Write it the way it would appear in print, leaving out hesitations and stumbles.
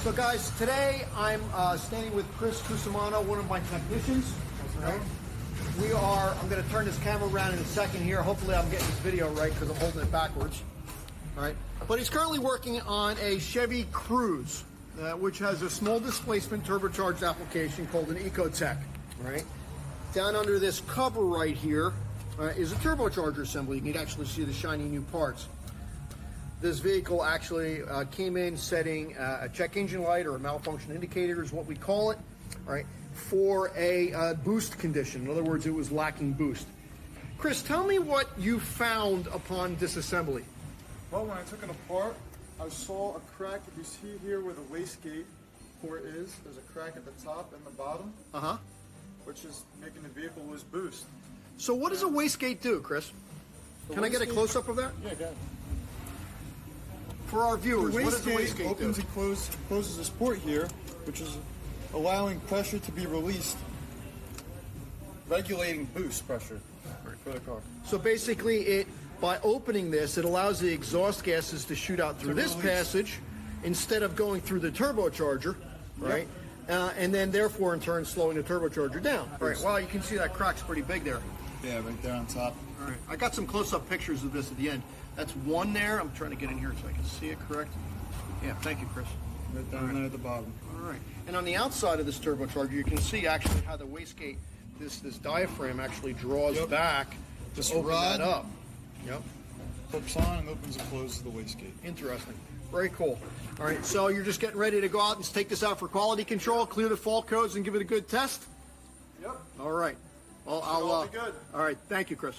So guys, today I'm standing with Chris Cusimano, one of my technicians. Right. I'm going to turn this camera around in a second here. Hopefully I'm getting this video right because I'm holding it backwards. All right. But he's currently working on a Chevy Cruze, which has a small displacement turbocharged application called an Ecotech. Right. Down under this cover right here is a turbocharger assembly. You can actually see the shiny new parts. This vehicle actually came in setting a check engine light, or a malfunction indicator is what we call it, right, for a boost condition. In other words, it was lacking boost. Chris, tell me what you found upon disassembly. Well, when I took it apart, I saw a crack. If you see here where the wastegate port is, there's a crack at the top and the bottom, which is making the vehicle lose boost. So what does a wastegate do, Chris? Can I get a close-up of that? Yeah, go ahead. For our viewers, The what does the wastegate wastegate opens do? and closes this port here, which is allowing pressure to be released, regulating boost pressure for the car. So basically, by opening this, it allows the exhaust gases to shoot out through this passage instead of going through the turbocharger, right? And then therefore, in turn, slowing the turbocharger down. All right. Well, you can see that crack's pretty big there. Yeah, right there on top. All right. I got some close-up pictures of this at the end. That's one there. I'm trying to get in here so I can see it correct. Yeah, thank you, Chris. Right down there at the bottom. All right. And on the outside of this turbocharger, you can see actually how the wastegate, this diaphragm actually draws back to open that up. Yep. Clips on and opens and closes the wastegate. Interesting. Very cool. All right, so you're just getting ready to go out and take this out for quality control, clear the fault codes, and give it a good test? Yep. All right. Well, All be good. All right. Thank you, Chris.